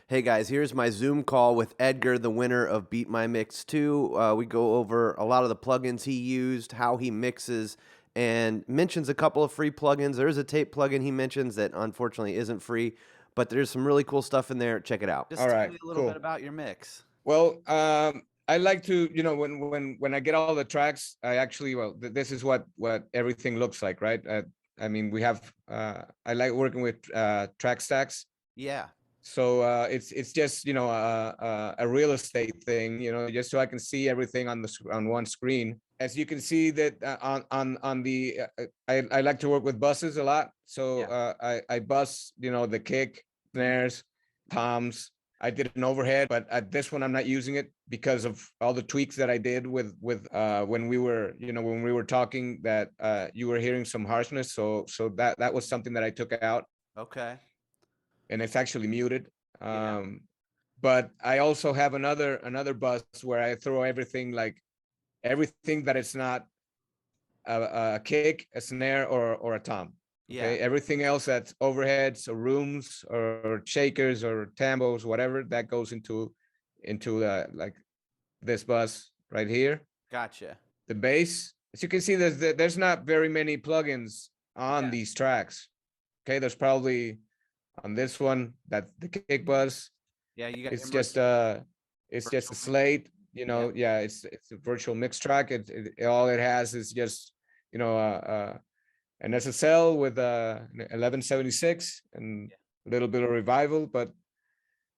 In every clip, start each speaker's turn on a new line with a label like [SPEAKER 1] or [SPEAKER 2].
[SPEAKER 1] Hey guys, here's my Zoom call with Edgar, the winner of Beat My Mix 2. We go over a lot of the plugins he used, how he mixes, and mentions a couple of free plugins. There's a tape plugin he mentions that unfortunately isn't free, but there's some really cool stuff in there. Check it out.
[SPEAKER 2] All
[SPEAKER 1] Just tell
[SPEAKER 2] right,
[SPEAKER 1] me a little bit
[SPEAKER 2] cool.
[SPEAKER 1] about your mix.
[SPEAKER 2] Well, I like to, when I get all the tracks, I actually, this is what everything looks like, right? I mean, we have, I like working with track stacks.
[SPEAKER 1] Yeah.
[SPEAKER 2] So it's just a real estate thing, just so I can see everything on one screen. As you can see that on the I like to work with buses a lot. So
[SPEAKER 1] Yeah.
[SPEAKER 2] I bus the kick, snares, toms. I did an overhead, but at this one I'm not using it because of all the tweaks that I did with when we were talking that you were hearing some harshness. So that was something that I took out,
[SPEAKER 1] Okay.
[SPEAKER 2] and it's actually muted.
[SPEAKER 1] Yeah.
[SPEAKER 2] But I also have another bus where I throw everything, like everything that it's not a kick, a snare, or a tom.
[SPEAKER 1] Yeah.
[SPEAKER 2] Okay, everything else that's overheads or rooms or shakers or tambos, whatever, that goes into like this bus right here.
[SPEAKER 1] Gotcha.
[SPEAKER 2] The bass, as you can see, there's not very many plugins on
[SPEAKER 1] Yeah.
[SPEAKER 2] these tracks. Okay, there's probably on this one, that's the kick bus.
[SPEAKER 1] Yeah. You got
[SPEAKER 2] It's
[SPEAKER 1] immersive
[SPEAKER 2] just it's just a
[SPEAKER 1] virtual mix.
[SPEAKER 2] slate,
[SPEAKER 1] Yep.
[SPEAKER 2] yeah, it's a virtual mix track. All it has is just an SSL with 1176 and a little bit of revival, but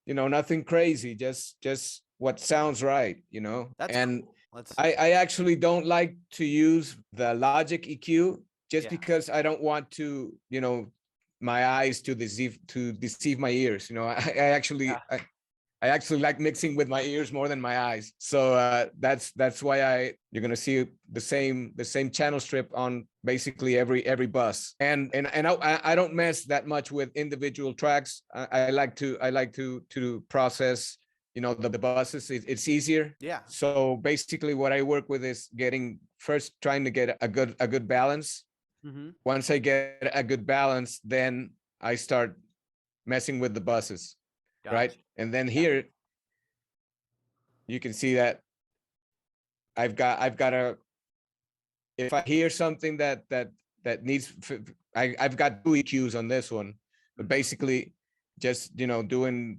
[SPEAKER 2] nothing crazy, just what sounds right,
[SPEAKER 1] That's
[SPEAKER 2] and
[SPEAKER 1] cool. Let's.
[SPEAKER 2] I actually don't like to use the Logic EQ just
[SPEAKER 1] Yeah.
[SPEAKER 2] because I don't want to, my eyes to deceive my ears.
[SPEAKER 1] Yeah.
[SPEAKER 2] I actually like mixing with my ears more than my eyes. So that's why you're gonna see the same channel strip on basically every bus. And I don't mess that much with individual tracks. I like to process the buses. It's easier.
[SPEAKER 1] Yeah.
[SPEAKER 2] So basically, what I work with is trying to get a good balance.
[SPEAKER 1] Mm-hmm.
[SPEAKER 2] Once I get a good balance, then I start messing with the buses, right?
[SPEAKER 1] Gotcha.
[SPEAKER 2] And then
[SPEAKER 1] Yeah.
[SPEAKER 2] here you can see that I've got a if I hear something that needs I've got two EQs on this one, but
[SPEAKER 1] Mm-hmm.
[SPEAKER 2] basically just doing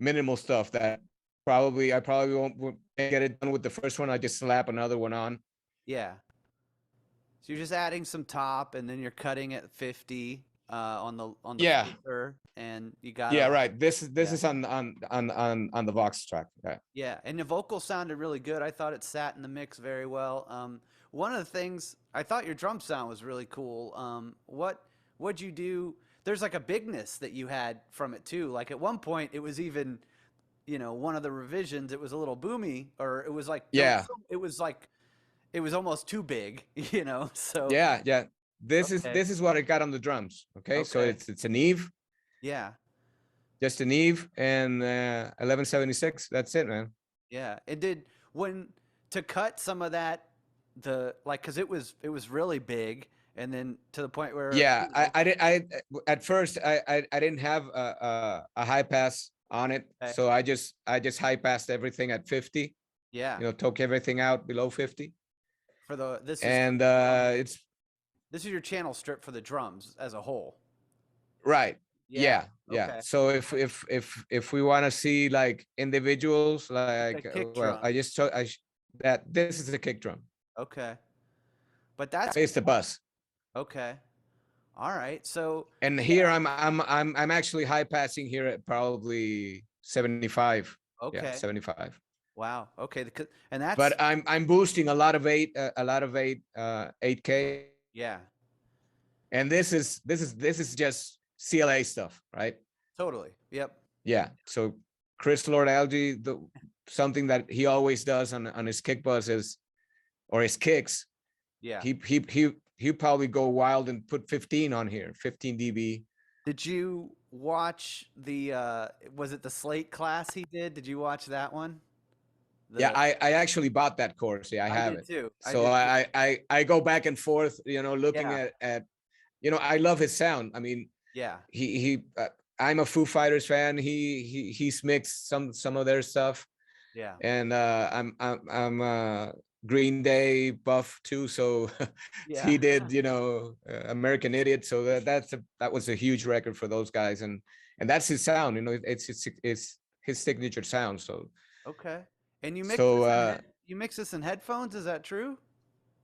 [SPEAKER 2] minimal stuff that I probably won't get it done with the first one. I just slap another one on.
[SPEAKER 1] Yeah. So you're just adding some top, and then you're cutting at 50 on the
[SPEAKER 2] Yeah,
[SPEAKER 1] filter, and you got a
[SPEAKER 2] yeah,
[SPEAKER 1] lot.
[SPEAKER 2] right. This
[SPEAKER 1] Yeah,
[SPEAKER 2] is on the Vox track. Yeah.
[SPEAKER 1] yeah, and the vocal sounded really good. I thought it sat in the mix very well. One of the things I thought your drum sound was really cool. What'd you do? There's like a bigness that you had from it too. Like at one point, it was even, one of the revisions. It was a little boomy, or it was like
[SPEAKER 2] Yeah.
[SPEAKER 1] it was like it was almost too big. So
[SPEAKER 2] Yeah, yeah. This is
[SPEAKER 1] okay,
[SPEAKER 2] this is what I got on the drums. Okay, so
[SPEAKER 1] okay,
[SPEAKER 2] it's an Eve,
[SPEAKER 1] yeah.
[SPEAKER 2] just an Eve, and 1176. That's it, man.
[SPEAKER 1] Yeah, it did when to cut some of that the like because it was really big and then to the point where
[SPEAKER 2] Yeah, I at first I didn't have a high pass on it,
[SPEAKER 1] okay,
[SPEAKER 2] so I just high passed everything at 50.
[SPEAKER 1] yeah
[SPEAKER 2] Took everything out below 50,
[SPEAKER 1] for the this is for
[SPEAKER 2] and
[SPEAKER 1] the drum
[SPEAKER 2] it's
[SPEAKER 1] this is your channel strip for the drums as a whole.
[SPEAKER 2] right.
[SPEAKER 1] Yeah,
[SPEAKER 2] Yeah, yeah.
[SPEAKER 1] okay.
[SPEAKER 2] So if we want to see like individuals,
[SPEAKER 1] It's a
[SPEAKER 2] like
[SPEAKER 1] kick
[SPEAKER 2] well,
[SPEAKER 1] drum.
[SPEAKER 2] I just told that this is a kick drum.
[SPEAKER 1] Okay, but that's
[SPEAKER 2] It's the
[SPEAKER 1] cool.
[SPEAKER 2] bus.
[SPEAKER 1] Okay, all right, so
[SPEAKER 2] And
[SPEAKER 1] yeah,
[SPEAKER 2] here I'm actually high passing here at probably 75. Yeah,
[SPEAKER 1] okay,
[SPEAKER 2] 75.
[SPEAKER 1] wow, okay, and
[SPEAKER 2] But
[SPEAKER 1] that's
[SPEAKER 2] I'm boosting a lot of 8K,
[SPEAKER 1] yeah,
[SPEAKER 2] and this is just CLA stuff, right?
[SPEAKER 1] totally, yep,
[SPEAKER 2] Yeah. So Chris Lord Algae, something that he always does on his kick bus is, or his kicks,
[SPEAKER 1] yeah.
[SPEAKER 2] he probably go wild and put 15 on here, 15 dB.
[SPEAKER 1] Did you watch was it the Slate class he did? Did you watch that one?
[SPEAKER 2] Yeah,
[SPEAKER 1] The
[SPEAKER 2] I actually bought that course. Yeah, I
[SPEAKER 1] I
[SPEAKER 2] have
[SPEAKER 1] did
[SPEAKER 2] it.
[SPEAKER 1] too. I
[SPEAKER 2] So
[SPEAKER 1] did too.
[SPEAKER 2] I go back and forth, looking
[SPEAKER 1] Yeah.
[SPEAKER 2] at I love his sound. I mean,
[SPEAKER 1] Yeah.
[SPEAKER 2] he I'm a Foo Fighters fan. He's mixed some of their stuff,
[SPEAKER 1] Yeah.
[SPEAKER 2] and I'm Green Day buff too. So
[SPEAKER 1] Yeah.
[SPEAKER 2] he did, American Idiot. So that was a huge record for those guys, and that's his sound. It's his signature sound.
[SPEAKER 1] Okay. And
[SPEAKER 2] So
[SPEAKER 1] you mix this in headphones, is that true?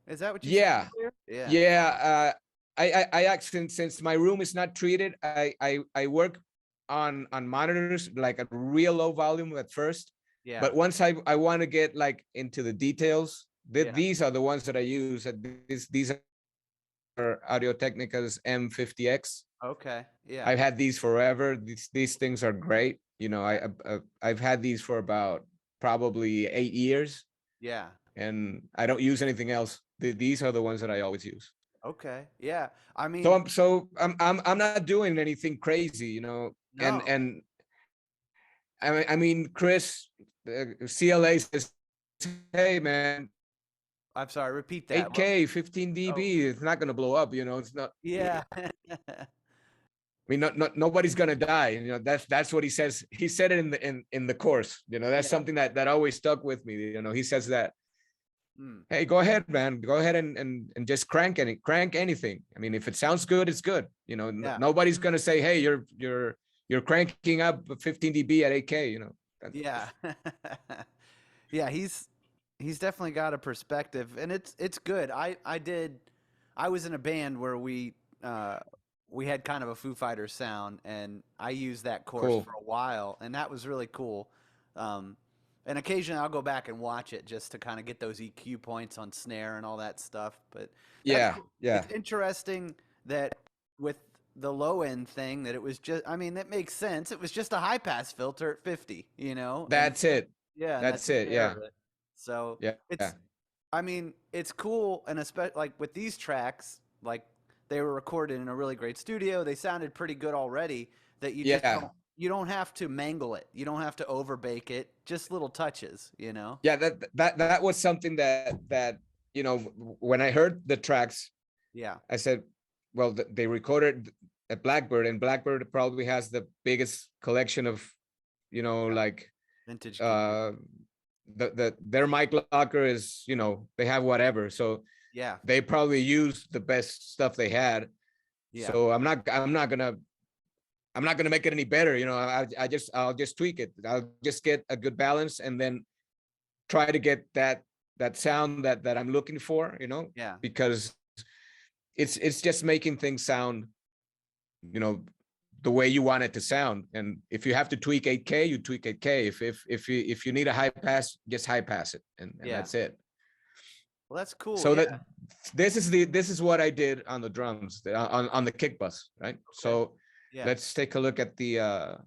[SPEAKER 1] Is that what you said
[SPEAKER 2] yeah,
[SPEAKER 1] earlier? Yeah.
[SPEAKER 2] yeah. I actually, since my room is not treated, I work on monitors like a real low volume at first,
[SPEAKER 1] Yeah.
[SPEAKER 2] but once I want to get like into the details,
[SPEAKER 1] Yeah.
[SPEAKER 2] these are the ones that I use. These are Audio Technica's M50X.
[SPEAKER 1] Okay. Yeah.
[SPEAKER 2] I've had these forever. These things are great. I've had these for about probably 8 years,
[SPEAKER 1] Yeah.
[SPEAKER 2] and I don't use anything else. These are the ones that I always use.
[SPEAKER 1] Okay. Yeah. I
[SPEAKER 2] So
[SPEAKER 1] mean,
[SPEAKER 2] I'm not doing anything crazy, and
[SPEAKER 1] no.
[SPEAKER 2] and I mean, Chris, CLA says, hey man,
[SPEAKER 1] I'm sorry, repeat that. What?
[SPEAKER 2] 8K, 15
[SPEAKER 1] Oh,
[SPEAKER 2] dB, it's not gonna blow up, it's not.
[SPEAKER 1] yeah.
[SPEAKER 2] I mean, nobody's gonna die. That's what he says. He said it in the course. That's
[SPEAKER 1] Yeah.
[SPEAKER 2] something that always stuck with me. He says that,
[SPEAKER 1] Mm.
[SPEAKER 2] hey, go ahead, man, go ahead and just crank anything. I mean, if it sounds good, it's good.
[SPEAKER 1] Yeah.
[SPEAKER 2] Nobody's gonna say, hey, you're cranking up 15 dB at 8K.
[SPEAKER 1] Yeah. Yeah, he's definitely got a perspective, and it's good. I was in a band where we had kind of a Foo Fighters sound, and I used that course
[SPEAKER 2] Cool.
[SPEAKER 1] for a while, and that was really cool. Um, and occasionally I'll go back and watch it just to kind of get those EQ points on snare and all that stuff. But that's
[SPEAKER 2] Yeah,
[SPEAKER 1] cool.
[SPEAKER 2] yeah,
[SPEAKER 1] It's interesting that with the low end thing that it was just, I mean, that makes sense. It was just a high pass filter at 50, and
[SPEAKER 2] that's it.
[SPEAKER 1] yeah, and that
[SPEAKER 2] That's
[SPEAKER 1] took
[SPEAKER 2] it.
[SPEAKER 1] care
[SPEAKER 2] Yeah,
[SPEAKER 1] of it. So
[SPEAKER 2] yeah, yeah,
[SPEAKER 1] it's, I mean, it's cool, and especially like with these tracks, like they were recorded in a really great studio. They sounded pretty good already. That
[SPEAKER 2] yeah,
[SPEAKER 1] you don't have to mangle it. You don't have to overbake it. Just little touches.
[SPEAKER 2] yeah. That was something that when I heard the tracks,
[SPEAKER 1] Yeah.
[SPEAKER 2] I said, well, they recorded at Blackbird, and Blackbird probably has the biggest collection of,
[SPEAKER 1] Yeah.
[SPEAKER 2] like,
[SPEAKER 1] Vintage gear.
[SPEAKER 2] uh, their mic locker is, they have whatever, so
[SPEAKER 1] Yeah.
[SPEAKER 2] they probably used the best stuff they had.
[SPEAKER 1] Yeah.
[SPEAKER 2] So I'm not gonna make it any better. I'll just tweak it. I'll just get a good balance, and then try to get that sound that I'm looking for.
[SPEAKER 1] Yeah.
[SPEAKER 2] Because it's just making things sound, you know, the way you want it to sound. And if you have to tweak 8K, you tweak 8K. If you need a high pass, just high pass it, and
[SPEAKER 1] Yeah.
[SPEAKER 2] that's it.
[SPEAKER 1] Well, that's cool.
[SPEAKER 2] So that
[SPEAKER 1] Yeah.
[SPEAKER 2] this is what I did on the drums, on the kick bus, right?
[SPEAKER 1] Okay.
[SPEAKER 2] So
[SPEAKER 1] Yeah.
[SPEAKER 2] let's take a look at the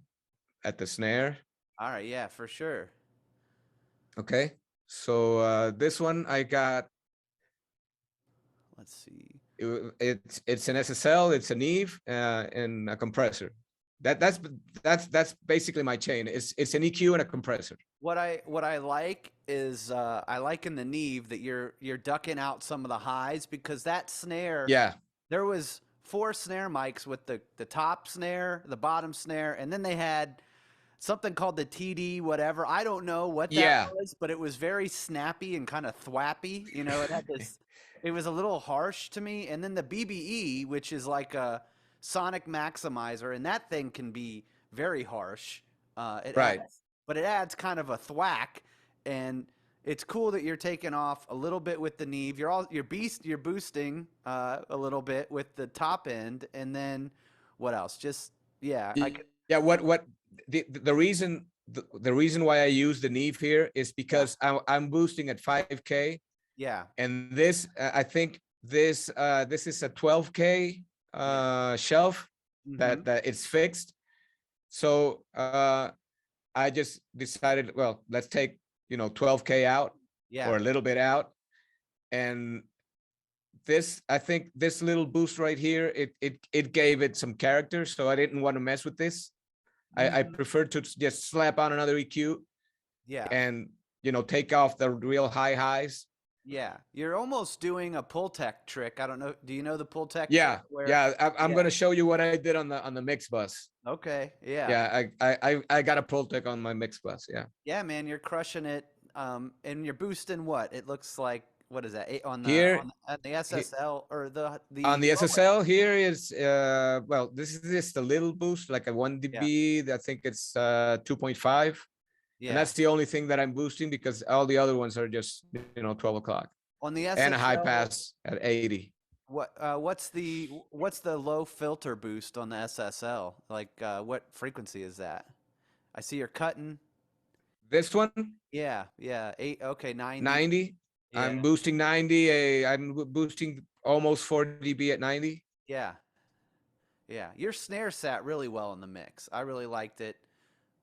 [SPEAKER 2] snare.
[SPEAKER 1] All right. Yeah, for sure.
[SPEAKER 2] Okay. So this one I got,
[SPEAKER 1] Let's see.
[SPEAKER 2] it's an SSL, it's an Eve, and a compressor. That's basically my chain. It's an EQ and a compressor.
[SPEAKER 1] What I like is I like in the Neve that you're ducking out some of the highs, because that snare,
[SPEAKER 2] Yeah.
[SPEAKER 1] there was 4 snare mics with the top snare, the bottom snare, and then they had something called the TD whatever. I don't know what that
[SPEAKER 2] Yeah.
[SPEAKER 1] was, but it was very snappy and kind of thwappy. It had this. It was a little harsh to me. And then the BBE, which is like a sonic maximizer, and that thing can be very harsh. It
[SPEAKER 2] Right.
[SPEAKER 1] adds, but it adds kind of a thwack, and it's cool that you're taking off a little bit with the Neve. You're boosting a little bit with the top end, and then what else? Just yeah, I could,
[SPEAKER 2] Yeah. What the reason why I use the Neve here is
[SPEAKER 1] yeah,
[SPEAKER 2] because I'm boosting at 5K,
[SPEAKER 1] yeah,
[SPEAKER 2] and this I think this is a 12K
[SPEAKER 1] yeah.
[SPEAKER 2] shelf
[SPEAKER 1] Mm-hmm.
[SPEAKER 2] that it's fixed. So I just decided, well, let's take 12K out,
[SPEAKER 1] Yeah,
[SPEAKER 2] or a little bit out, and I think this little boost right here, it gave it some character, so I didn't want to mess with this. I
[SPEAKER 1] mm-hmm.
[SPEAKER 2] prefer to just slap on another EQ,
[SPEAKER 1] Yeah,
[SPEAKER 2] and take off the real high highs,
[SPEAKER 1] Yeah, you're almost doing a pull tech trick. I don't know. Do you know the pull tech trick
[SPEAKER 2] Yeah,
[SPEAKER 1] where?
[SPEAKER 2] yeah. I'm
[SPEAKER 1] Yeah.
[SPEAKER 2] gonna show you what I did on the mix bus.
[SPEAKER 1] Okay. Yeah.
[SPEAKER 2] Yeah, I got a pull tech on my mix bus. Yeah.
[SPEAKER 1] Yeah, man, you're crushing it. And you're boosting what? It looks like what is that?
[SPEAKER 2] Here,
[SPEAKER 1] On the
[SPEAKER 2] he,
[SPEAKER 1] SSL or
[SPEAKER 2] on
[SPEAKER 1] the
[SPEAKER 2] the
[SPEAKER 1] low end.
[SPEAKER 2] SSL, here is well, this is just a little boost, like a 1
[SPEAKER 1] Yeah.
[SPEAKER 2] dB. I think it's 2.5, and
[SPEAKER 1] Yeah.
[SPEAKER 2] that's the only thing that I'm boosting because all the other ones are just 12 o'clock
[SPEAKER 1] On the
[SPEAKER 2] and a high
[SPEAKER 1] SSL,
[SPEAKER 2] pass at 80.
[SPEAKER 1] what's the low filter boost on the SSL? Like what frequency is that? I see you're cutting.
[SPEAKER 2] This one,
[SPEAKER 1] Yeah, yeah. 90.
[SPEAKER 2] 90.
[SPEAKER 1] Yeah.
[SPEAKER 2] I'm boosting 90. I'm boosting almost 4 dB at 90.
[SPEAKER 1] Yeah. Yeah. Your snare sat really well in the mix. I really liked it.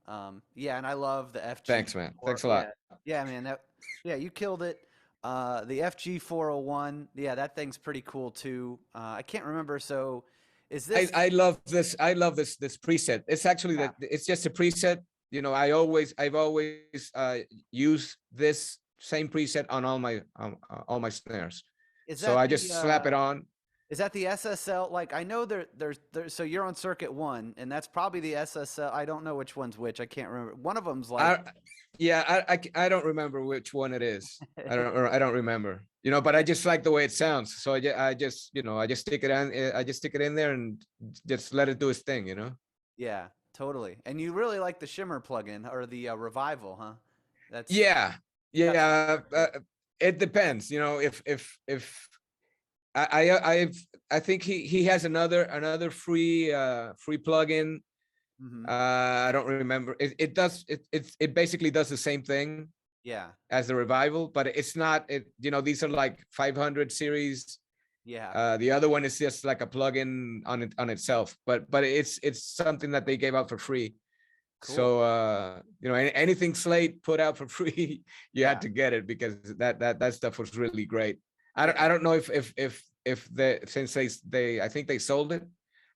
[SPEAKER 1] Yeah, and I love the
[SPEAKER 2] Thanks, man.
[SPEAKER 1] FG4.
[SPEAKER 2] Thanks a
[SPEAKER 1] Yeah.
[SPEAKER 2] lot.
[SPEAKER 1] Yeah, man. Yeah, you killed it. The FG401. Yeah, that thing's pretty cool too. I can't remember. So is this
[SPEAKER 2] I love this. I love this preset. It's actually
[SPEAKER 1] yeah.
[SPEAKER 2] that it's just a preset. I've always used this same preset on all my snares.
[SPEAKER 1] Is
[SPEAKER 2] So
[SPEAKER 1] that
[SPEAKER 2] I
[SPEAKER 1] the
[SPEAKER 2] just slap it on.
[SPEAKER 1] is that the SSL? Like I know there's so you're on circuit 1 and that's probably the SSL. I don't know which one's which. I can't remember. One of them's like
[SPEAKER 2] I yeah, I don't remember which one it is. I don't remember. But I just like the way it sounds. So I just stick it on. I just stick it in there and just let it do its thing.
[SPEAKER 1] yeah, totally. And you really like the Shimmer plugin or the Revival, huh? That's
[SPEAKER 2] Yeah,
[SPEAKER 1] got some
[SPEAKER 2] yeah.
[SPEAKER 1] character.
[SPEAKER 2] It depends. If I think he has another free plugin.
[SPEAKER 1] Hmm.
[SPEAKER 2] I don't remember. It basically does the same thing
[SPEAKER 1] Yeah.
[SPEAKER 2] as the Revival, but it's not. These are like 500 series.
[SPEAKER 1] Yeah.
[SPEAKER 2] The other one is just like a plugin on itself, but it's something that they gave out for free.
[SPEAKER 1] Cool.
[SPEAKER 2] So anything Slate put out for free, you had
[SPEAKER 1] Yeah.
[SPEAKER 2] to get it because that stuff was really great. I
[SPEAKER 1] Yeah.
[SPEAKER 2] don't know if the since they I think they sold it,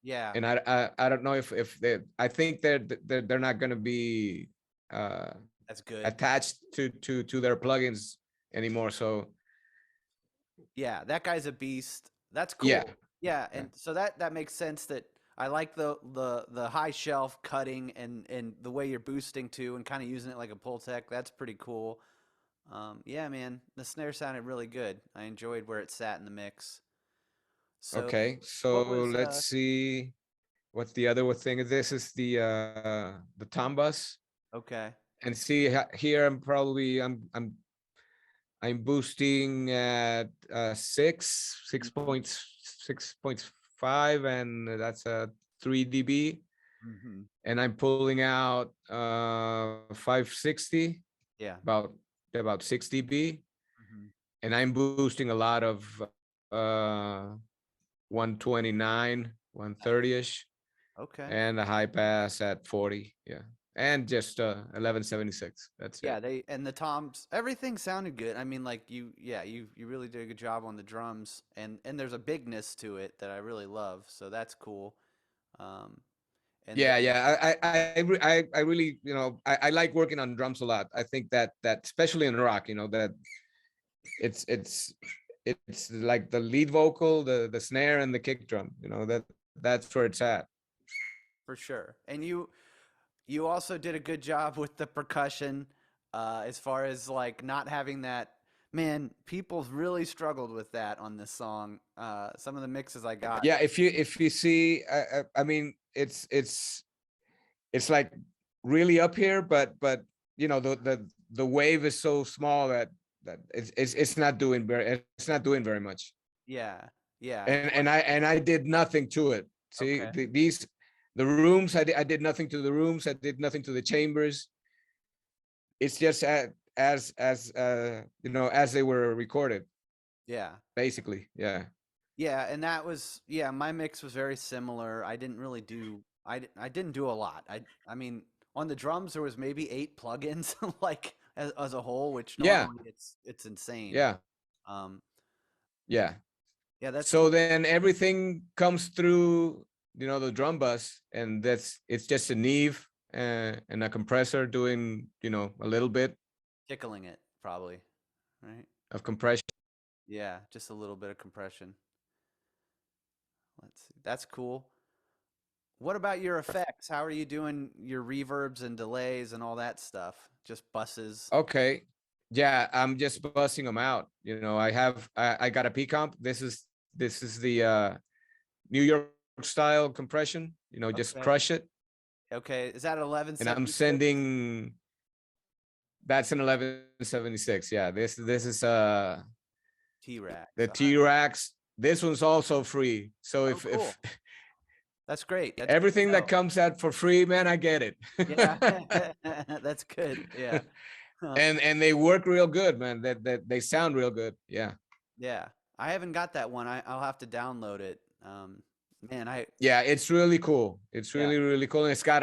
[SPEAKER 1] Yeah.
[SPEAKER 2] and I don't know if they I think they're not going to be
[SPEAKER 1] That's good.
[SPEAKER 2] attached to their plugins anymore. So
[SPEAKER 1] Yeah, that guy's a beast. That's
[SPEAKER 2] yeah,
[SPEAKER 1] cool. Yeah,
[SPEAKER 2] yeah.
[SPEAKER 1] and so that makes sense that I like the high shelf cutting and the way you're boosting too and kind of using it like a pull tech. That's pretty cool. Yeah, man, the snare sounded really good. I enjoyed where it sat in the mix. So
[SPEAKER 2] Okay,
[SPEAKER 1] what
[SPEAKER 2] so
[SPEAKER 1] was
[SPEAKER 2] let's see what's the other thing. This is the tom bus,
[SPEAKER 1] okay.
[SPEAKER 2] and see here I'm boosting at 6.5, and that's a 3 dB,
[SPEAKER 1] Mm-hmm.
[SPEAKER 2] and I'm pulling out 560,
[SPEAKER 1] Yeah.
[SPEAKER 2] about 6 dB,
[SPEAKER 1] Hmm.
[SPEAKER 2] and I'm boosting a lot of uh 129, 130ish,
[SPEAKER 1] Okay.
[SPEAKER 2] and a high pass at 40. Yeah. And just 1176. That's it.
[SPEAKER 1] Yeah, they and the toms, everything sounded good. I mean, like yeah, you really did a good job on the drums, and there's a bigness to it that I really love. So that's cool. Um, and
[SPEAKER 2] Yeah,
[SPEAKER 1] then
[SPEAKER 2] yeah. I really, I like working on drums a lot. I think that especially in rock, that it's it's it's like the lead vocal, the snare, and the kick drum. That's where it's at.
[SPEAKER 1] for sure, and you also did a good job with the percussion, as far as like not having that. Man, people really struggled with that on this song. Some of the mixes I got.
[SPEAKER 2] Yeah, if you see, I mean, it's like really up here, but the wave is so small that it's not doing very much.
[SPEAKER 1] Yeah, yeah.
[SPEAKER 2] And I did nothing to it. See,
[SPEAKER 1] Okay.
[SPEAKER 2] the rooms, I did nothing to the rooms. I did nothing to the chambers. It's just as they were recorded,
[SPEAKER 1] Yeah.
[SPEAKER 2] basically. Yeah.
[SPEAKER 1] Yeah, and that was yeah, my mix was very similar. I didn't really do I didn't do a lot. I mean, on the drums there was maybe 8 plugins like as a whole, which
[SPEAKER 2] Yeah.
[SPEAKER 1] normally it's insane.
[SPEAKER 2] Yeah.
[SPEAKER 1] Um
[SPEAKER 2] Yeah.
[SPEAKER 1] yeah, that's
[SPEAKER 2] So
[SPEAKER 1] cool.
[SPEAKER 2] then everything comes through, the drum bus, and it's just a Neve and a compressor doing, a little bit
[SPEAKER 1] Tickling it probably, right?
[SPEAKER 2] of compression.
[SPEAKER 1] Yeah, just a little bit of compression. Let's see. That's cool. What about your effects? How are you doing your reverbs and delays and all that stuff? Just buses.
[SPEAKER 2] Okay. Yeah, I'm just busting them out. I got a P comp. This is the New York style compression. Just
[SPEAKER 1] Okay.
[SPEAKER 2] crush it.
[SPEAKER 1] Okay. Is that
[SPEAKER 2] And I'm
[SPEAKER 1] 1176?
[SPEAKER 2] sending that's an 1176. Yeah, this is
[SPEAKER 1] T-Rax.
[SPEAKER 2] the
[SPEAKER 1] All right.
[SPEAKER 2] T-Rax. This one's also free. So
[SPEAKER 1] Oh,
[SPEAKER 2] if
[SPEAKER 1] cool. That's great. That's good to
[SPEAKER 2] everything that
[SPEAKER 1] know.
[SPEAKER 2] comes out for free, man, I get it.
[SPEAKER 1] Yeah. That's good. Yeah. Huh.
[SPEAKER 2] And they work real good, man. That they sound real good. Yeah.
[SPEAKER 1] Yeah. I haven't got that one. I'll have to download it. Man,
[SPEAKER 2] Yeah, it's really cool. It's
[SPEAKER 1] yeah.
[SPEAKER 2] really, really cool. And it's got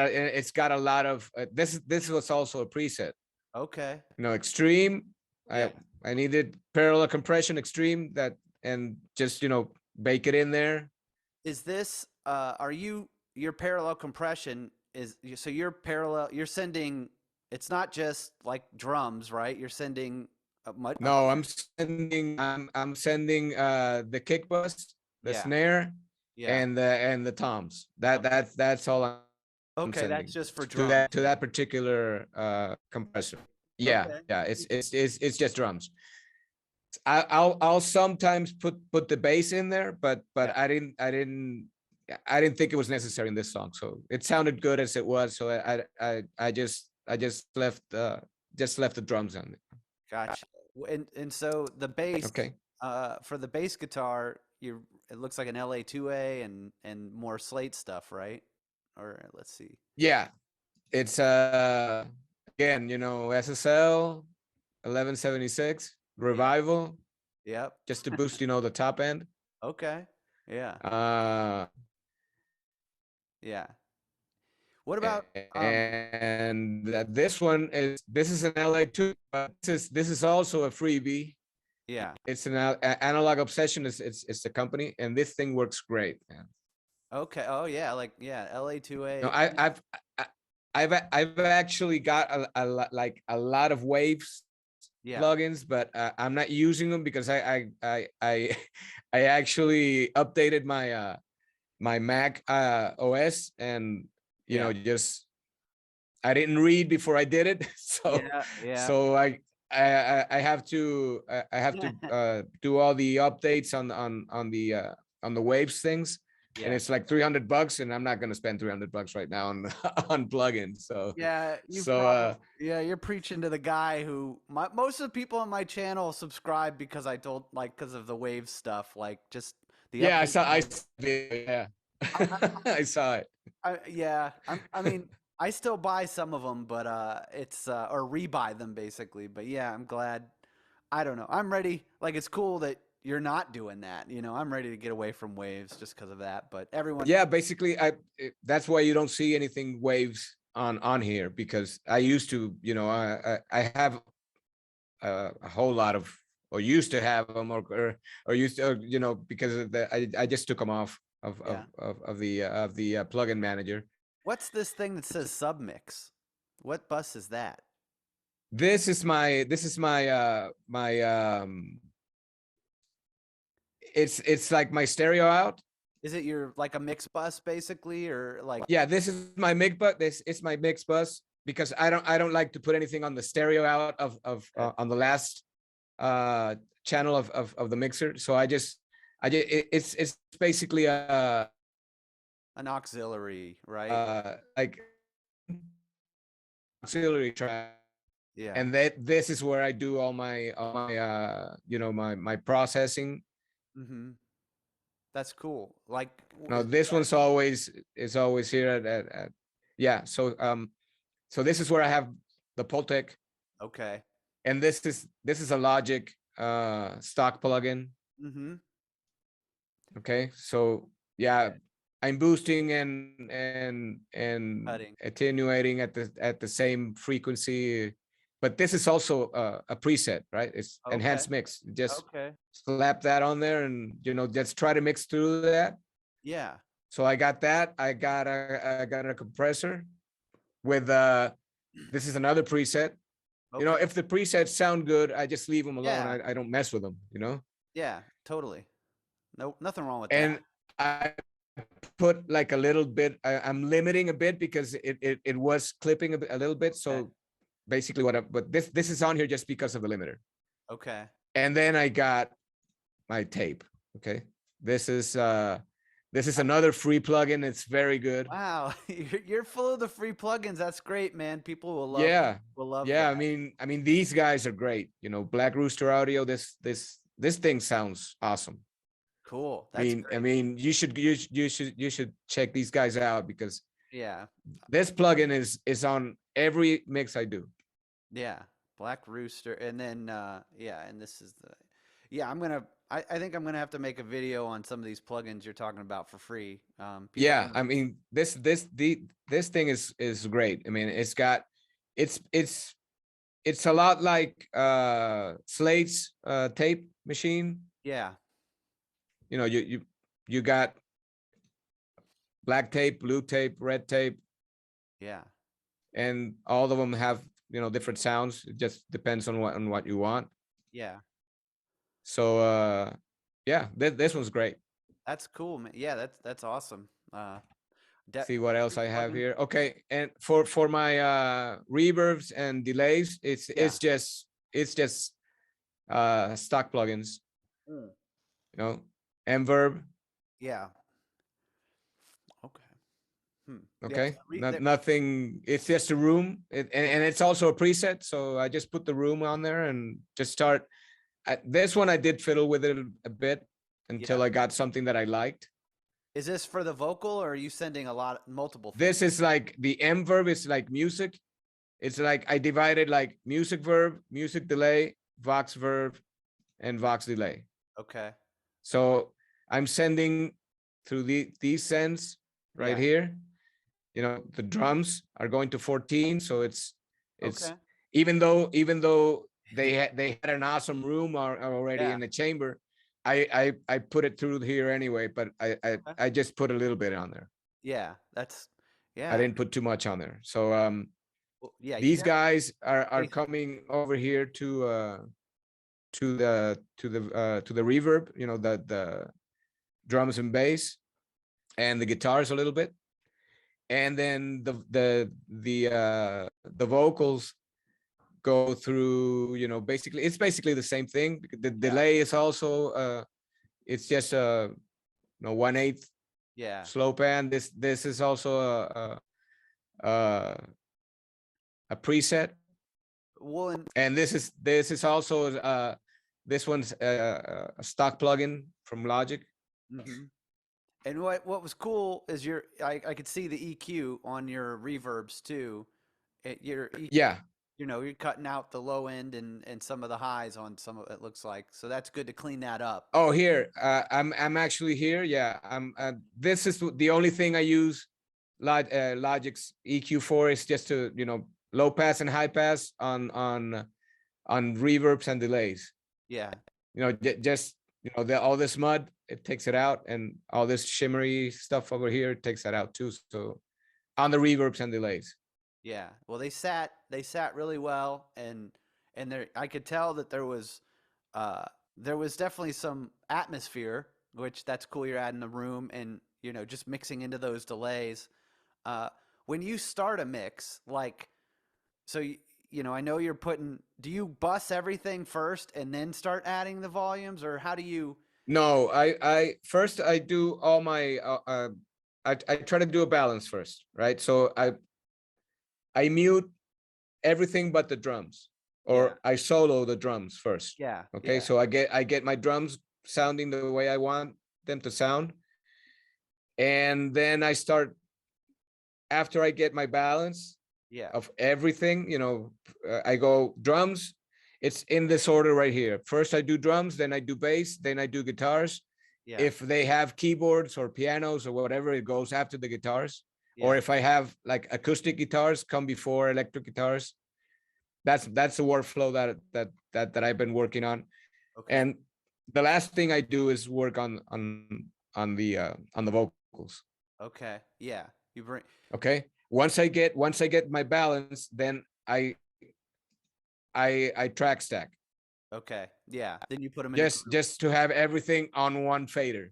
[SPEAKER 2] a lot of this was also a preset.
[SPEAKER 1] Okay.
[SPEAKER 2] Extreme. I
[SPEAKER 1] Yeah.
[SPEAKER 2] I needed parallel compression extreme that and just bake it in there.
[SPEAKER 1] Is this are you your parallel compression so you're sending it's not just like drums, right? You're sending a
[SPEAKER 2] No,
[SPEAKER 1] bunch.
[SPEAKER 2] I'm sending the kick bus, the
[SPEAKER 1] Yeah.
[SPEAKER 2] snare,
[SPEAKER 1] Yeah.
[SPEAKER 2] and the toms. That's all I'm
[SPEAKER 1] Okay, that's
[SPEAKER 2] sending
[SPEAKER 1] just for
[SPEAKER 2] to
[SPEAKER 1] drums.
[SPEAKER 2] that particular compressor. Yeah,
[SPEAKER 1] Okay.
[SPEAKER 2] yeah, it's just drums. I'll sometimes put the bass in there,
[SPEAKER 1] Yeah.
[SPEAKER 2] but I didn't think it was necessary in this song. So it sounded good as it was. So I just left the drums on it.
[SPEAKER 1] Gotcha. And so the bass
[SPEAKER 2] Okay.
[SPEAKER 1] for the bass guitar, you it looks like an LA2A and more slate stuff, right? Or let's see.
[SPEAKER 2] Yeah, it's again, SSL 1176
[SPEAKER 1] Yeah.
[SPEAKER 2] revival
[SPEAKER 1] Yep.
[SPEAKER 2] just to boost, the top end.
[SPEAKER 1] Okay. Yeah.
[SPEAKER 2] Uh
[SPEAKER 1] Yeah. What about
[SPEAKER 2] and this is an LA2, but this is also a freebie.
[SPEAKER 1] yeah.
[SPEAKER 2] It's an Analog Obsession. It's the company, and this thing works great, man.
[SPEAKER 1] Okay. Oh yeah, like yeah,
[SPEAKER 2] No,
[SPEAKER 1] LA2A.
[SPEAKER 2] I've actually got like a lot of Waves
[SPEAKER 1] Yeah.
[SPEAKER 2] plugins, but I'm not using them because I actually updated my Mac OS, and
[SPEAKER 1] Yeah.
[SPEAKER 2] just I didn't read before I did it, so
[SPEAKER 1] Yeah. Yeah.
[SPEAKER 2] so I have to do all the updates on the Waves things, and
[SPEAKER 1] Yeah.
[SPEAKER 2] it's like $300, and I'm not gonna spend $300 right now on on plugins. So
[SPEAKER 1] Yeah, you've
[SPEAKER 2] so
[SPEAKER 1] probably yeah, you're preaching to the guy who most of the people on my channel subscribe because I told like because of the wave stuff, like just the
[SPEAKER 2] yeah,
[SPEAKER 1] updates on the
[SPEAKER 2] yeah,
[SPEAKER 1] I,
[SPEAKER 2] I saw it.
[SPEAKER 1] yeah, I mean, I still buy some of them, but it's or rebuy them basically. But yeah, I'm glad. I don't know. I'm ready. Like it's cool that you're not doing that. I'm ready to get away from waves just because of that. But everyone,
[SPEAKER 2] Yeah, basically, that's why you don't see anything Waves on here, because I used to, I have a whole lot of, or used to have them, or used to, because of I just took them off
[SPEAKER 1] yeah.
[SPEAKER 2] of the plugin manager.
[SPEAKER 1] What's this thing that says submix? What bus is that?
[SPEAKER 2] My it's like my stereo out.
[SPEAKER 1] Is it your like a mix bus basically, or like
[SPEAKER 2] Yeah, this is my mix bus. This is my mix bus, because I don't like to put anything on the stereo out of
[SPEAKER 1] okay,
[SPEAKER 2] on the last channel of the mixer. So it's basically a
[SPEAKER 1] an auxiliary, right?
[SPEAKER 2] like auxiliary track,
[SPEAKER 1] Yeah.
[SPEAKER 2] and that this is where I do all my my processing.
[SPEAKER 1] Mm-hmm. That's cool. Like,
[SPEAKER 2] No, this one's always here at yeah. So this is where I have the Pultec,
[SPEAKER 1] okay.
[SPEAKER 2] and this is a Logic stock plugin.
[SPEAKER 1] Mm-hmm.
[SPEAKER 2] Okay, so yeah, I'm boosting and
[SPEAKER 1] Cutting.
[SPEAKER 2] attenuating at the same frequency, but this is also a preset, right? It's
[SPEAKER 1] Okay.
[SPEAKER 2] enhanced mix. Just
[SPEAKER 1] Okay.
[SPEAKER 2] slap that on there, and just try to mix through that.
[SPEAKER 1] Yeah.
[SPEAKER 2] So I got that. I got a compressor with this is another preset.
[SPEAKER 1] Okay.
[SPEAKER 2] If the presets sound good, I just leave them alone.
[SPEAKER 1] Yeah.
[SPEAKER 2] I don't mess with them.
[SPEAKER 1] Yeah, totally. No, nothing wrong with that.
[SPEAKER 2] And I put like a little bit. I'm limiting a bit because it was clipping a little bit.
[SPEAKER 1] Okay.
[SPEAKER 2] So basically, but this is on here just because of the limiter.
[SPEAKER 1] Okay.
[SPEAKER 2] And then I got my tape. Okay, this is another free plugin. It's very good.
[SPEAKER 1] Wow, you're full of the free plugins. That's great, man. People
[SPEAKER 2] Yeah,
[SPEAKER 1] will love
[SPEAKER 2] yeah.
[SPEAKER 1] that.
[SPEAKER 2] I mean, these guys are great. Black Rooster Audio. This thing sounds awesome.
[SPEAKER 1] Cool.
[SPEAKER 2] I
[SPEAKER 1] That's
[SPEAKER 2] mean, I
[SPEAKER 1] great.
[SPEAKER 2] mean, you should check these guys out because
[SPEAKER 1] Yeah.
[SPEAKER 2] this plugin is on every mix I do.
[SPEAKER 1] Yeah. Black Rooster. And then yeah, and this is the yeah, I think I'm gonna have to make a video on some of these plugins you're talking about for free. People
[SPEAKER 2] Yeah, I mean, this thing is great. I mean, it's it's it's a lot like Slade's tape machine.
[SPEAKER 1] yeah,
[SPEAKER 2] You got black tape, blue tape, red tape,
[SPEAKER 1] yeah,
[SPEAKER 2] and all of them have different sounds. It just depends on what you want.
[SPEAKER 1] yeah.
[SPEAKER 2] So yeah, this one's great.
[SPEAKER 1] That's cool, man. Yeah, that's awesome.
[SPEAKER 2] See what else
[SPEAKER 1] Free
[SPEAKER 2] I have
[SPEAKER 1] plugins.
[SPEAKER 2] here. Okay, and for my reverbs and delays, it's
[SPEAKER 1] Yeah.
[SPEAKER 2] it's just it's just stock plugins.
[SPEAKER 1] Mm.
[SPEAKER 2] You know, Mverb.
[SPEAKER 1] Yeah. Okay. Hmm. Yeah.
[SPEAKER 2] Okay, nothing. It's just a room, and it's also a preset. So I just put the room on there and just start. This one I did fiddle with it a bit
[SPEAKER 1] Yeah.
[SPEAKER 2] until I got something that I liked.
[SPEAKER 1] Is this for the vocal or are you sending multiple things?
[SPEAKER 2] This is like the Mverb is like music. It's like I divided like music verb, music delay, vox verb, and vox delay.
[SPEAKER 1] Okay.
[SPEAKER 2] So I'm sending through these sends right
[SPEAKER 1] Yeah.
[SPEAKER 2] here. The drums are going to 14, so it's
[SPEAKER 1] Okay.
[SPEAKER 2] even though they had an awesome room already
[SPEAKER 1] Yeah.
[SPEAKER 2] in the chamber. I put it through here anyway, but
[SPEAKER 1] Okay.
[SPEAKER 2] I just put a little bit on there.
[SPEAKER 1] Yeah.
[SPEAKER 2] I
[SPEAKER 1] Yeah.
[SPEAKER 2] didn't put too much on there. So
[SPEAKER 1] Well, yeah, you
[SPEAKER 2] these
[SPEAKER 1] got
[SPEAKER 2] guys are
[SPEAKER 1] space.
[SPEAKER 2] coming over here to the reverb, the drums and bass and the guitars a little bit, and then the vocals go through. Basically it's basically the same thing. The
[SPEAKER 1] Yeah.
[SPEAKER 2] delay is also it's just a 1/8
[SPEAKER 1] Yeah.
[SPEAKER 2] slow pan. This is also a preset,
[SPEAKER 1] Well, and
[SPEAKER 2] and this is also this one's a stock plugin from Logic.
[SPEAKER 1] mhm. And what was cool is I could see the EQ on your reverbs too.
[SPEAKER 2] Yeah.
[SPEAKER 1] You're cutting out the low end and some of the highs on some of it looks like. So that's good to clean that up.
[SPEAKER 2] Oh, here I'm actually here. Yeah, this is the only thing I use Logic's EQ for, is just to low pass and high pass on reverbs and delays.
[SPEAKER 1] Yeah.
[SPEAKER 2] Just all this mud, it takes it out, and all this shimmery stuff over here takes that out too. So on the reverbs and delays.
[SPEAKER 1] Yeah. Well, they sat really well and there I could tell that uh there was definitely some atmosphere, which that's cool you're adding the room and just mixing into those delays. Uh when you start a mix, like so I know you're do you bus everything first and then start adding the volumes or how do you
[SPEAKER 2] No, I first I do all my I try to do a balance first, right? So I mute everything but the drums,
[SPEAKER 1] Yeah.
[SPEAKER 2] or I solo the drums first.
[SPEAKER 1] Yeah.
[SPEAKER 2] Okay,
[SPEAKER 1] Yeah.
[SPEAKER 2] so I get my drums sounding the way I want them to sound, and then I start, after I get my balance
[SPEAKER 1] Yeah.
[SPEAKER 2] of everything. I go drums. It's in this order right here. First I do drums, then I do bass, then I do guitars.
[SPEAKER 1] Yeah.
[SPEAKER 2] If they have keyboards or pianos or whatever, it goes after the guitars. Or
[SPEAKER 1] Yeah.
[SPEAKER 2] if I have like acoustic guitars, come before electric guitars. That's the workflow that I've been working on.
[SPEAKER 1] Okay.
[SPEAKER 2] And the last thing I do is work on the vocals.
[SPEAKER 1] Okay. Yeah. You bring
[SPEAKER 2] Okay. Once I get my balance, then I track stack.
[SPEAKER 1] Okay. Yeah. Then you put them in a
[SPEAKER 2] just
[SPEAKER 1] group.
[SPEAKER 2] just to have everything on one fader,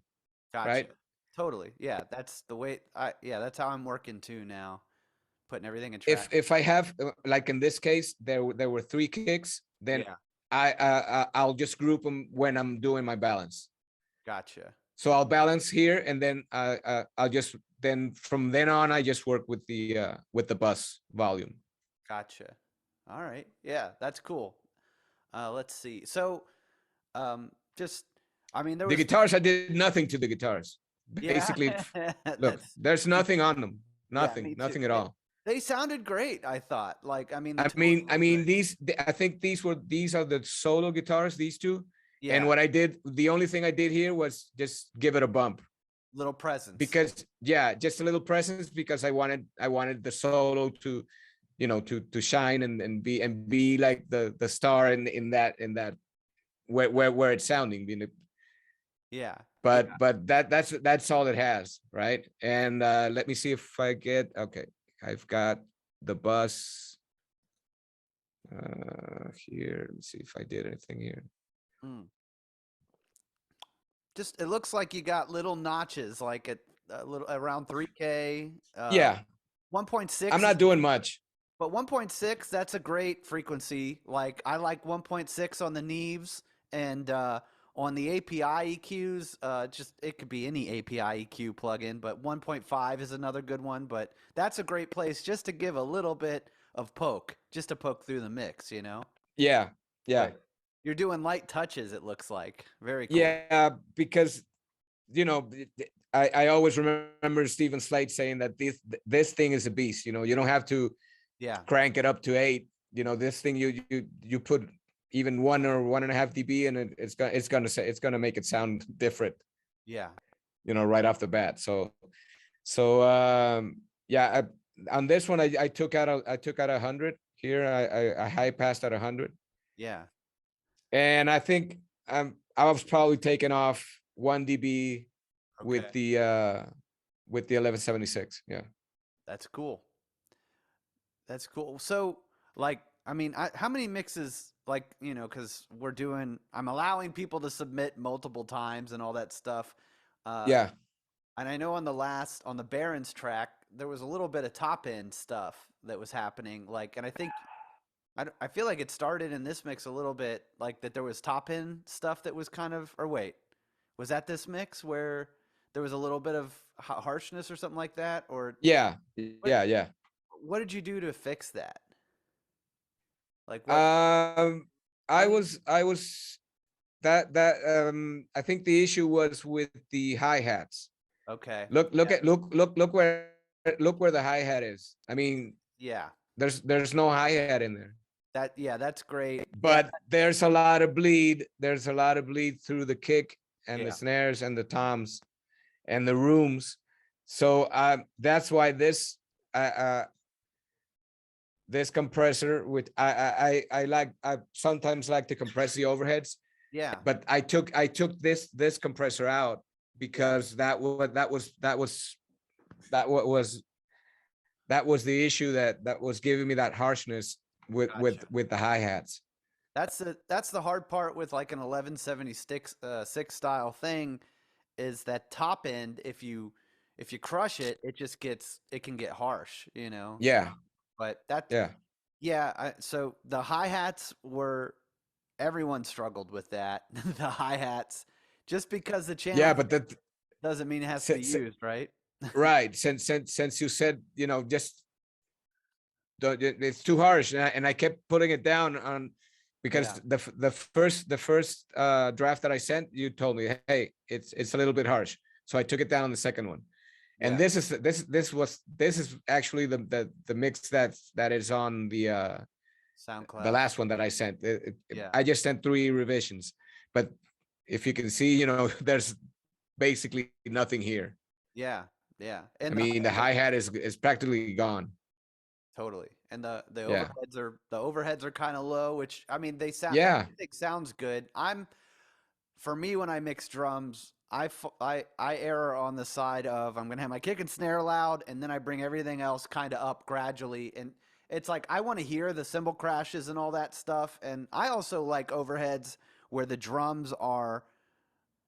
[SPEAKER 1] Gotcha.
[SPEAKER 2] right?
[SPEAKER 1] Totally. Yeah. That's the way yeah, that's how I'm working too now. Putting everything in
[SPEAKER 2] If
[SPEAKER 1] track.
[SPEAKER 2] if I have like in this case there were three kicks, then
[SPEAKER 1] Yeah.
[SPEAKER 2] I'll just group them when I'm doing my balance.
[SPEAKER 1] Gotcha.
[SPEAKER 2] So I'll balance here, and then I'll just then from then on I just work with the bus volume.
[SPEAKER 1] Gotcha. All right. Yeah, that's cool. Let's see. So, just, I mean, there
[SPEAKER 2] The
[SPEAKER 1] was,
[SPEAKER 2] guitars, I did nothing to the guitars.
[SPEAKER 1] yeah,
[SPEAKER 2] Basically, look,
[SPEAKER 1] that's,
[SPEAKER 2] there's
[SPEAKER 1] me
[SPEAKER 2] nothing
[SPEAKER 1] too.
[SPEAKER 2] on them.
[SPEAKER 1] Yeah,
[SPEAKER 2] Nothing,
[SPEAKER 1] me too.
[SPEAKER 2] nothing at all.
[SPEAKER 1] They sounded great, I thought. Like, I mean, the tone
[SPEAKER 2] I
[SPEAKER 1] was
[SPEAKER 2] mean,
[SPEAKER 1] great.
[SPEAKER 2] I think these are the solo guitars, these two. And
[SPEAKER 1] Yeah,
[SPEAKER 2] what I did, the only thing I did here was just give it a bump
[SPEAKER 1] little presence.
[SPEAKER 2] because yeah, just a little presence because I wanted the solo to, to shine and be like the star in that where it's sounding,
[SPEAKER 1] Yeah, yeah.
[SPEAKER 2] but that's all it has, right? And let me see if I get okay. I've got the bus here. Let me see if I did anything here.
[SPEAKER 1] Mm. Just, it looks like you got little notches, like at a little around 3K.
[SPEAKER 2] Yeah, I'm
[SPEAKER 1] 1.6 is
[SPEAKER 2] not doing much.
[SPEAKER 1] But 1.6, that's a great frequency. Like I like 1.6 on the Neves and on the API EQs. Just it could be any API EQ plugin, but 1.5 is another good one. But that's a great place just to give a little bit of poke, just to poke through the mix, you know.
[SPEAKER 2] Yeah, yeah,
[SPEAKER 1] But you're doing light touches. It looks like very cool.
[SPEAKER 2] yeah. Because I always remember Stephen Slate saying that this thing is a beast. You don't have to
[SPEAKER 1] Yeah,
[SPEAKER 2] crank it up to 8. This thing you put even 1 or 1.5 dB, and it's gonna make it sound different.
[SPEAKER 1] yeah,
[SPEAKER 2] Right off the bat. So yeah, on this one I took out 100 here. I high passed at 100,
[SPEAKER 1] yeah.
[SPEAKER 2] and I think I was probably taking off 1 dB
[SPEAKER 1] Okay,
[SPEAKER 2] with the 1176. Yeah.
[SPEAKER 1] that's cool. That's cool. So, like, I mean, how many mixes, like, because I'm allowing people to submit multiple times and all that stuff. Uh,
[SPEAKER 2] Yeah.
[SPEAKER 1] and I know on the Barons track, there was a little bit of top end stuff that was happening. Like, and I think, I feel like it started in this mix a little bit, like that there was top end stuff that was kind of, or wait, was that this mix where there was a little bit of harshness or something like that? Or
[SPEAKER 2] Yeah.
[SPEAKER 1] what,
[SPEAKER 2] Yeah. Yeah.
[SPEAKER 1] what did you do to fix that? Like,
[SPEAKER 2] Um,
[SPEAKER 1] how
[SPEAKER 2] I
[SPEAKER 1] do you,
[SPEAKER 2] was I was that I think the issue was with the hi-hats.
[SPEAKER 1] okay.
[SPEAKER 2] Look
[SPEAKER 1] Yeah.
[SPEAKER 2] at look where the hi-hat is. I mean,
[SPEAKER 1] Yeah.
[SPEAKER 2] there's no hi-hat in there.
[SPEAKER 1] Yeah, that's great. Yeah.
[SPEAKER 2] But there's a lot of bleed. There's a lot of bleed through the kick and the
[SPEAKER 1] Yeah.
[SPEAKER 2] snares and the toms and the rooms. So that's why this compressor, with I sometimes like to compress the overheads,
[SPEAKER 1] Yeah.
[SPEAKER 2] but I took this compressor out
[SPEAKER 1] Yeah.
[SPEAKER 2] because that was the issue that was giving me that harshness with with
[SPEAKER 1] Gotcha.
[SPEAKER 2] with the hi-hats.
[SPEAKER 1] That's the hard part with like an 1176 six style thing is that top end if you crush it, it can get harsh, you know.
[SPEAKER 2] Yeah,
[SPEAKER 1] But that
[SPEAKER 2] yeah,
[SPEAKER 1] yeah, so the hi-hats were everyone struggled with that. The hi-hats just because the
[SPEAKER 2] yeah.
[SPEAKER 1] channel
[SPEAKER 2] But that
[SPEAKER 1] doesn't mean it has to be
[SPEAKER 2] since,
[SPEAKER 1] used, right?
[SPEAKER 2] right, since you said, just it's too harsh, and I kept putting it down on because
[SPEAKER 1] Yeah.
[SPEAKER 2] the first draft that I sent, you told me, hey, it's a little bit harsh, so I took it down on the second one. And
[SPEAKER 1] Yeah.
[SPEAKER 2] this is actually the mix that is on the
[SPEAKER 1] SoundCloud.
[SPEAKER 2] last one that I sent.
[SPEAKER 1] Yeah.
[SPEAKER 2] I just sent 3 revisions, but if you can see, there's basically nothing here.
[SPEAKER 1] Yeah. Yeah.
[SPEAKER 2] I
[SPEAKER 1] And the
[SPEAKER 2] mean, the
[SPEAKER 1] hi-hat
[SPEAKER 2] hi-hat is practically gone.
[SPEAKER 1] totally. And
[SPEAKER 2] Yeah.
[SPEAKER 1] the overheads are kind of low, which I mean that
[SPEAKER 2] Yeah.
[SPEAKER 1] music sounds good. For me when I mix drums, I err on the side of I'm gonna have my kick and snare loud, and then I bring everything else kind of up gradually, it's like I want to hear the cymbal crashes and all that stuff. And I also like overheads where the drums are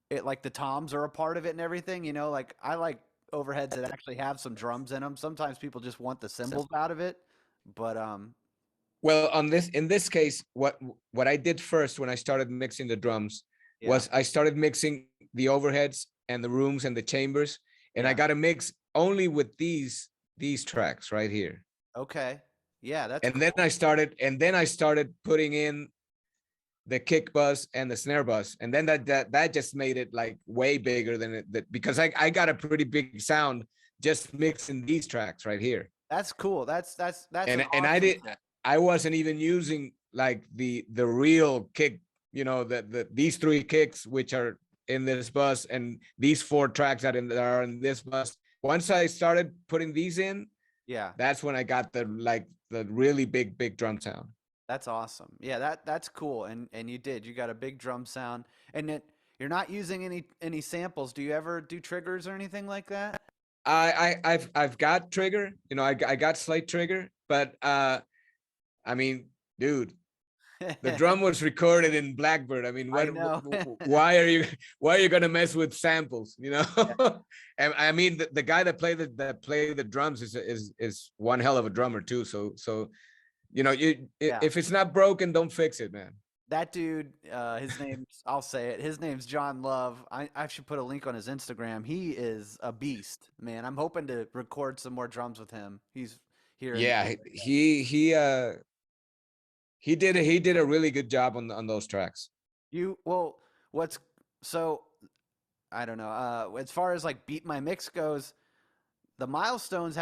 [SPEAKER 1] it like the toms are a part of it and everything. You know, like I like overheads that actually have some drums in them. Sometimes people just want the cymbals out of it, but
[SPEAKER 2] Well, in this case, what I did first when I started mixing the drums
[SPEAKER 1] yeah,
[SPEAKER 2] was I started mixing the overheads and the rooms and the chambers, and I
[SPEAKER 1] yeah,
[SPEAKER 2] got to mix only with these tracks right here.
[SPEAKER 1] okay, yeah, that's
[SPEAKER 2] And then
[SPEAKER 1] cool.
[SPEAKER 2] I started putting in the kick bus and the snare bus, and then that just made it like way bigger than it that because I got a pretty big sound just mixing these tracks right here.
[SPEAKER 1] That's cool. That's an
[SPEAKER 2] And
[SPEAKER 1] awesome tip.
[SPEAKER 2] I wasn't even using like the real kick, you know, these three kicks which are in this bus and these four tracks that are in this bus. Once I started putting these in,
[SPEAKER 1] Yeah,
[SPEAKER 2] that's when I got the really big drum sound.
[SPEAKER 1] that's awesome. Yeah, that's cool. And you got a big drum sound, and you're not using any samples. Do you ever do triggers or anything like that?
[SPEAKER 2] I've got trigger, you know, I got Slate trigger, but I mean, dude, the drum was recorded in Blackbird. I mean,
[SPEAKER 1] I know.
[SPEAKER 2] why are you why are you gonna mess with samples? You know, and I mean, the guy that play the drums is one hell of a drummer too. So you know,
[SPEAKER 1] Yeah.
[SPEAKER 2] if it's not broken, don't fix it, man.
[SPEAKER 1] That dude, his name's, I'll say it. His name's John Love. I should put a link on his Instagram. He is a beast, man. I'm hoping to record some more drums with him. He's here in the
[SPEAKER 2] Yeah,
[SPEAKER 1] area.
[SPEAKER 2] he did a really good job on those tracks.
[SPEAKER 1] Well, what's, so, I don't know. As far as like Beat My Mix goes, the Milestones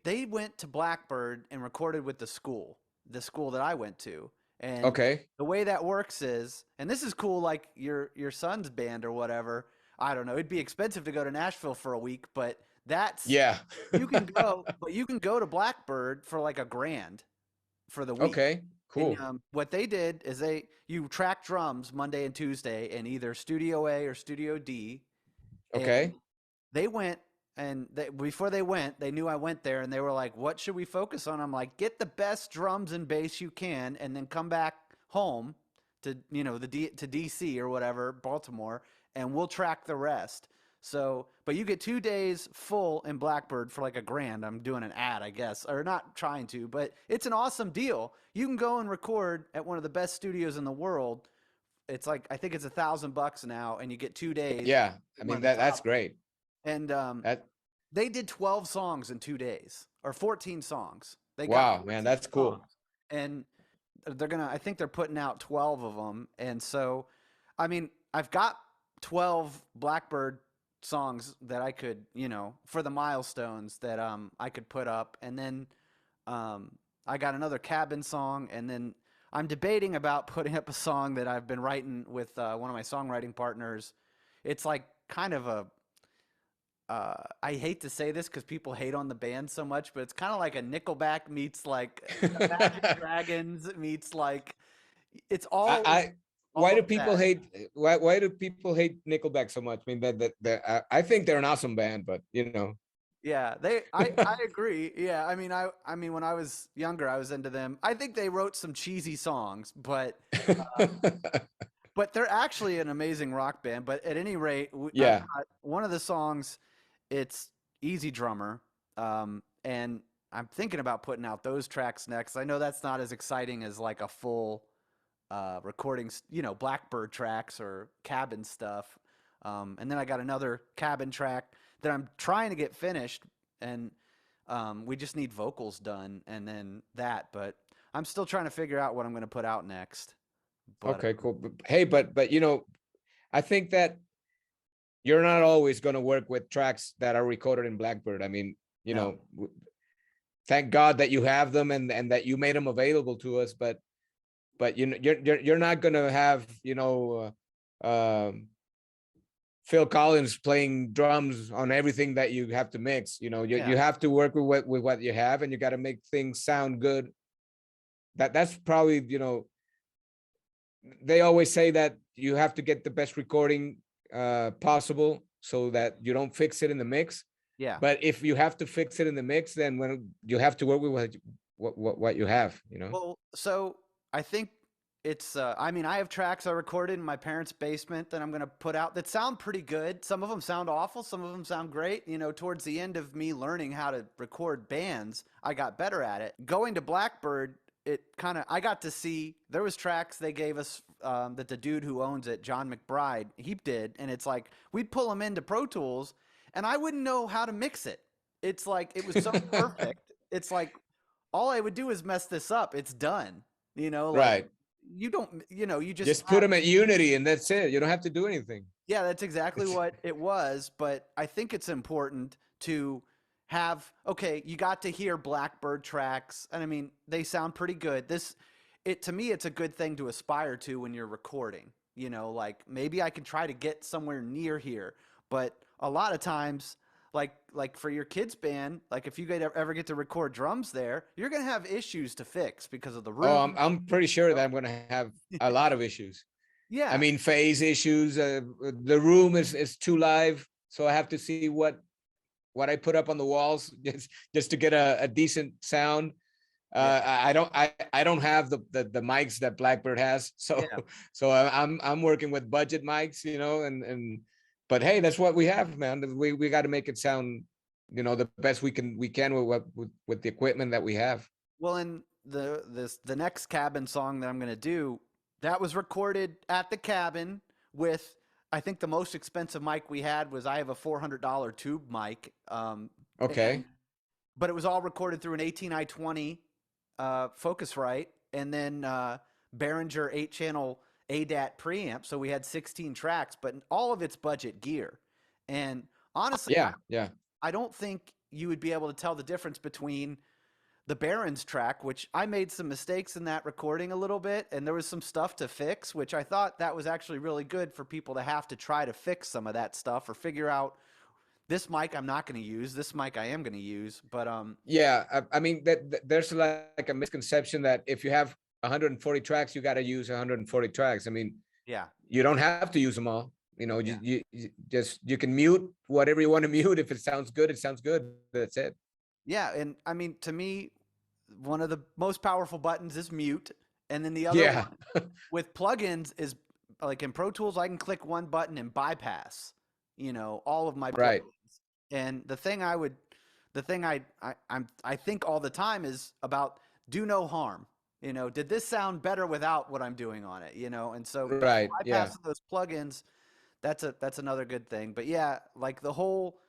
[SPEAKER 1] they went to Blackbird and recorded with the school that I went to. And
[SPEAKER 2] Okay.
[SPEAKER 1] the way that works is, and this is cool, like your son's band or whatever. I don't know. It'd be expensive to go to Nashville for a week, but that's
[SPEAKER 2] Yeah.
[SPEAKER 1] you can go to Blackbird for like $1,000 for the week.
[SPEAKER 2] Okay.
[SPEAKER 1] And
[SPEAKER 2] Cool.
[SPEAKER 1] what they did is you track drums Monday and Tuesday in either Studio A or Studio D, and
[SPEAKER 2] Okay.
[SPEAKER 1] they went before they went, they knew I went there and they were like, "What should we focus on?" I'm like, "Get the best drums and bass you can and then come back home to, to DC or whatever, Baltimore, and we'll track the rest." So, but you get 2 days full in Blackbird for like $1,000. I'm doing an ad, I guess, or not trying to, but it's an awesome deal. You can go and record at one of the best studios in the world. It's like I think it's $1,000 now, and you get 2 days.
[SPEAKER 2] Yeah. I
[SPEAKER 1] One
[SPEAKER 2] mean
[SPEAKER 1] of the
[SPEAKER 2] that's
[SPEAKER 1] top,
[SPEAKER 2] great.
[SPEAKER 1] and
[SPEAKER 2] That
[SPEAKER 1] they did 12 songs in 2 days or 14 songs. They got
[SPEAKER 2] wow, man,
[SPEAKER 1] 14
[SPEAKER 2] that's cool.
[SPEAKER 1] songs, and I think they're putting out 12 of them. And so, I mean, I've got 12 Blackbird songs that I could, for the milestones that I could put up. And then I got another cabin song, and then I'm debating about putting up a song that I've been writing with one of my songwriting partners. It's like kind of I hate to say this because people hate on the band so much, but it's kind of like a Nickelback meets like Imagine Dragons meets like it's
[SPEAKER 2] I
[SPEAKER 1] all
[SPEAKER 2] why do
[SPEAKER 1] of
[SPEAKER 2] people
[SPEAKER 1] that.
[SPEAKER 2] hate why do people hate Nickelback so much? I mean I think they're an awesome band, but you know.
[SPEAKER 1] Yeah, I agree. Yeah, I mean when I was younger, I was into them. I think they wrote some cheesy songs, but they're actually an amazing rock band. But at any rate, I've
[SPEAKER 2] Yeah.
[SPEAKER 1] got one of the songs. It's Easy Drummer, and I'm thinking about putting out those tracks next. I know that's not as exciting as like a full recordings, Blackbird tracks or cabin stuff. And then I got another cabin track that I'm trying to get finished, and we just need vocals done, and then that. But I'm still trying to figure out what I'm going to put out next. But
[SPEAKER 2] Okay, cool. Hey, but you know, I think that you're not always going to work with tracks that are recorded in Blackbird. I mean, you
[SPEAKER 1] no,
[SPEAKER 2] know, thank God that you have them and that you made them available to us. But you know, you're not going to have Phil Collins playing drums on everything that you have to mix. You know,
[SPEAKER 1] yeah,
[SPEAKER 2] you have to work with what you have, and you got to make things sound good. That's probably, you know, they always say that you have to get the best recording possible so that you don't fix it in the mix.
[SPEAKER 1] yeah,
[SPEAKER 2] But if you have to fix it in the mix, then when you have to work with what you have, you know.
[SPEAKER 1] Well, so I think it's I mean, I have tracks I recorded in my parents' basement that I'm going to put out that sound pretty good. Some of them sound awful, some of them sound great. You know, towards the end of me learning how to record bands, I got better at it. Going to Blackbird, it kind of I got to see there was tracks they gave us that the dude who owns it, John McBride, he did, and it's like we'd pull them into Pro Tools, and I wouldn't know how to mix it. It's like it was so perfect. It's like all I would do is mess this up. It's done. You know, like
[SPEAKER 2] Right.
[SPEAKER 1] you don't, you know, you just
[SPEAKER 2] Just put
[SPEAKER 1] have,
[SPEAKER 2] them at Unity and that's it. You don't have to do anything.
[SPEAKER 1] yeah, that's exactly what it was. But I think it's important to have, okay, you got to hear Blackbird tracks. And I mean, they sound pretty good. To me, it's a good thing to aspire to when you're recording. You know, like maybe I can try to get somewhere near here. But a lot of times, like for your kids band, like if you ever get to record drums there, you're gonna have issues to fix because of the
[SPEAKER 2] Oh,
[SPEAKER 1] room.
[SPEAKER 2] I'm pretty sure that I'm gonna have a lot of issues. I
[SPEAKER 1] Yeah,
[SPEAKER 2] mean, phase issues. The room is too live, so I have to see what I put up on the walls just to get a decent sound.
[SPEAKER 1] yeah,
[SPEAKER 2] I don't have the mics that Blackbird has, so
[SPEAKER 1] yeah.
[SPEAKER 2] I'm working with budget mics, you know, and but hey, that's what we have, man. We got to make it sound, you know, the best we can with with the equipment that we have.
[SPEAKER 1] Well, in the next cabin song that I'm gonna do, that was recorded at the cabin with I think the most expensive mic we had was I have a $400 tube mic, and
[SPEAKER 2] Okay.
[SPEAKER 1] but it was all recorded through an 18i20 Focusrite, and then Behringer 8-channel ADAT preamp. So we had 16 tracks, but all of it's budget gear. And honestly,
[SPEAKER 2] Yeah, yeah.
[SPEAKER 1] I don't think you would be able to tell the difference between the Barons track, which I made some mistakes in that recording a little bit, and there was some stuff to fix, which I thought that was actually really good for people to have to try to fix some of that stuff or figure out this mic I'm not going to use, this mic I am going to use. But
[SPEAKER 2] Yeah, I mean there's like a misconception that if you have 140 tracks, you got to use 140 tracks. I mean,
[SPEAKER 1] yeah,
[SPEAKER 2] you don't have to use them all. You know,
[SPEAKER 1] yeah,
[SPEAKER 2] you just you can mute whatever you want to mute. If it sounds good, it sounds good. That's it.
[SPEAKER 1] yeah. And I mean, to me, one of the most powerful buttons is mute, and then the other
[SPEAKER 2] Yeah,
[SPEAKER 1] one with plugins is like in Pro Tools, I can click one button and bypass, you know, all of my
[SPEAKER 2] right.
[SPEAKER 1] plugins. And the thing I think all the time is about do no harm. You know, did this sound better without what I'm doing on it? You know, and so
[SPEAKER 2] Right. Yeah.
[SPEAKER 1] bypassing those plugins, that's another good thing. But yeah, like the whole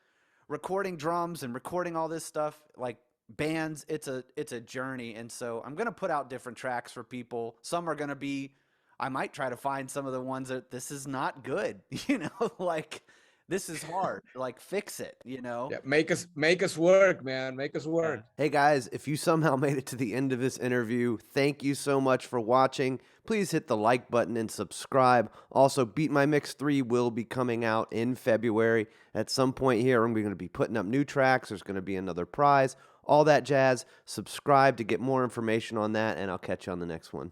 [SPEAKER 1] recording drums and recording all this stuff, like bands, it's a journey. And so I'm gonna put out different tracks for people. Some are gonna be I might try to find some of the ones that this is not good, you know, like this is hard. Like fix it, you know?
[SPEAKER 2] Yeah. Make us work, man. Make us
[SPEAKER 1] Yeah.
[SPEAKER 2] work.
[SPEAKER 3] Hey guys, if you somehow made it to the end of this interview, thank you so much for watching. Please hit the like button and subscribe. Also, Beat My Mix 3 will be coming out in February. At some point here, I'm going to be putting up new tracks. There's going to be another prize, all that jazz. Subscribe to get more information on that, and I'll catch you on the next one.